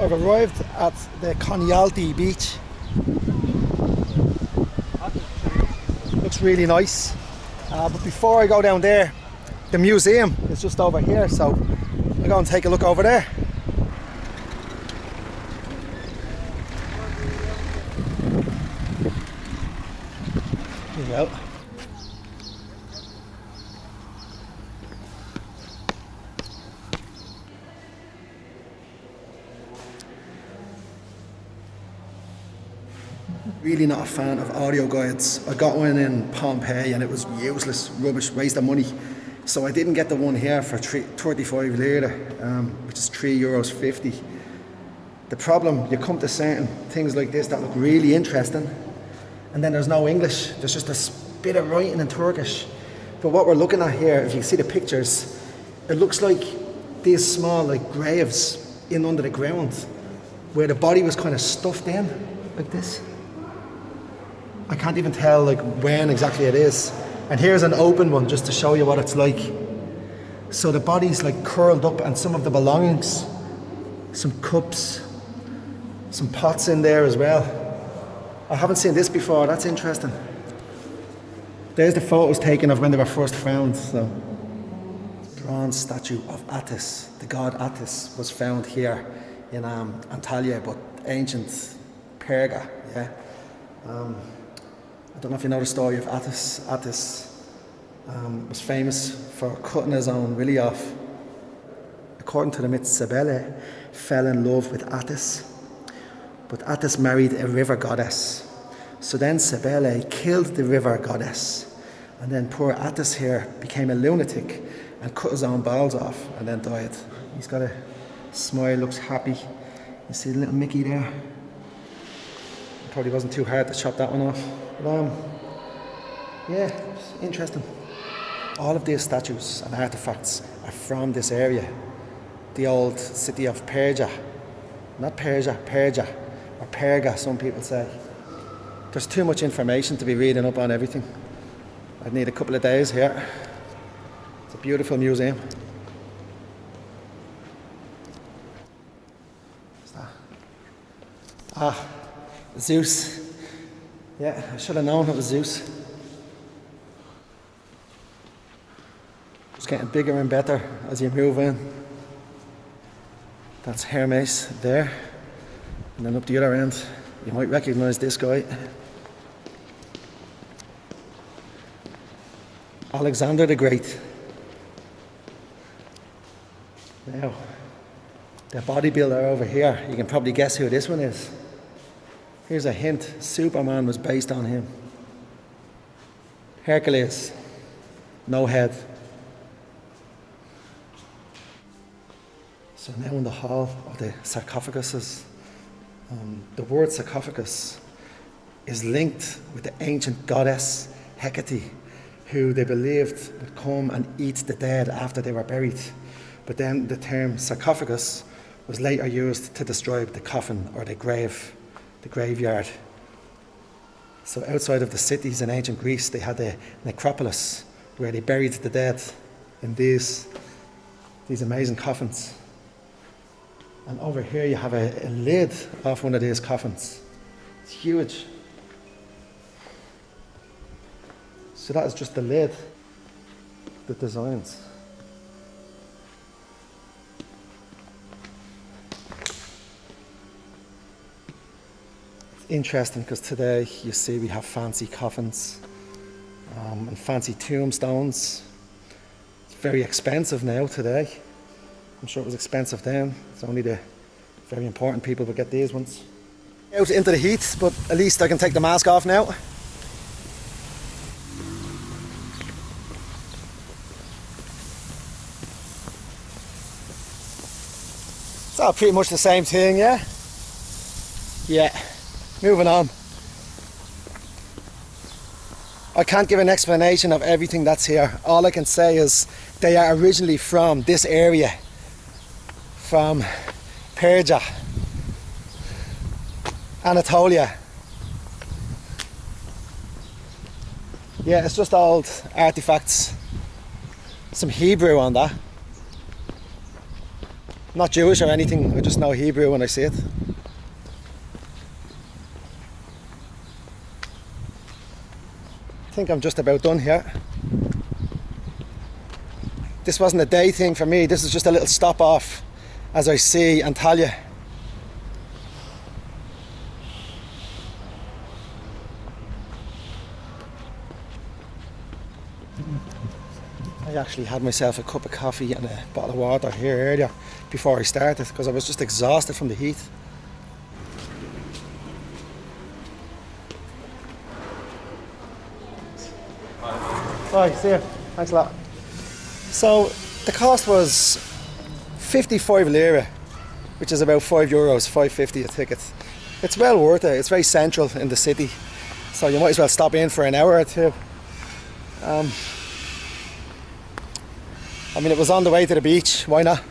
I've arrived at the Kanyaalta beach. Looks really nice. But before I go down there, the museum is just over here, so I'll go and take a look over there. Here we go. Really not a fan of audio guides. I got one in Pompeii and it was useless, rubbish, waste of money. So I didn't get the one here for 35 lira, which is €3.50. The problem, you come to certain things like this that look really interesting, and then there's no English. There's just a bit of writing in Turkish. But what we're looking at here, if you see the pictures, it looks like these small like graves in under the ground, where the body was kind of stuffed in, like this. I can't even tell like when exactly it is. And here's an open one just to show you what it's like. So the body's like curled up and some of the belongings, some cups, some pots in there as well. I haven't seen this before, that's interesting. There's the photos taken of when they were first found. So, bronze statue of Attis, the god Attis, was found here in Antalya, but ancient Perga, yeah. I don't know if you know the story of Attis. Attis was famous for cutting his own willy off. According to the myth, Cybele fell in love with Attis, but Attis married a river goddess. So then Cybele killed the river goddess, and then poor Attis here became a lunatic and cut his own balls off and then died. He's got a smile, looks happy. You see the little Mickey there? Probably wasn't too hard to chop that one off. But yeah, it's interesting. All of these statues and artifacts are from this area. The old city of Persia. Not Persia, Perga, or Perga, some people say. There's too much information to be reading up on everything. I'd need a couple of days here. It's a beautiful museum. What's that? Ah, Zeus. Yeah, I should have known it was Zeus. It's getting bigger and better as you move in. That's Hermes there. And then up the other end, you might recognise this guy. Alexander the Great. Now, the bodybuilder over here, you can probably guess who this one is. Here's a hint, Superman was based on him. Hercules, no head. So now in the hall of the sarcophaguses, the word sarcophagus is linked with the ancient goddess Hecate, who they believed would come and eat the dead after they were buried. But then the term sarcophagus was later used to describe the coffin or the grave. The graveyard. So outside of the cities in ancient Greece, they had the necropolis where they buried the dead in these amazing coffins. And over here you have a lid off one of these coffins. It's huge. So that is just the lid, the designs. Interesting because today you see we have fancy coffins and fancy tombstones. It's very expensive now today. I'm sure it was expensive then. It's only the very important people who get these ones. Out into the heat, but at least I can take the mask off now. It's all pretty much the same thing, yeah? Yeah. Moving on. I can't give an explanation of everything that's here. All I can say is they are originally from this area, from Persia, Anatolia. Yeah, it's just old artifacts. Some Hebrew on that. not Jewish or anything, I just know Hebrew when I see it. I think I'm just about done here. This wasn't a day thing for me, this is just a little stop off as I see Antalya. I actually had myself a cup of coffee and a bottle of water here earlier before I started because I was just exhausted from the heat. Bye, see you. Thanks a lot. So the cost was 55 lira, which is about €5, €5.50 a ticket. It's well worth it. It's very central in the city, so you might as well stop in for an hour or two. I mean, it was on the way to the beach, why not?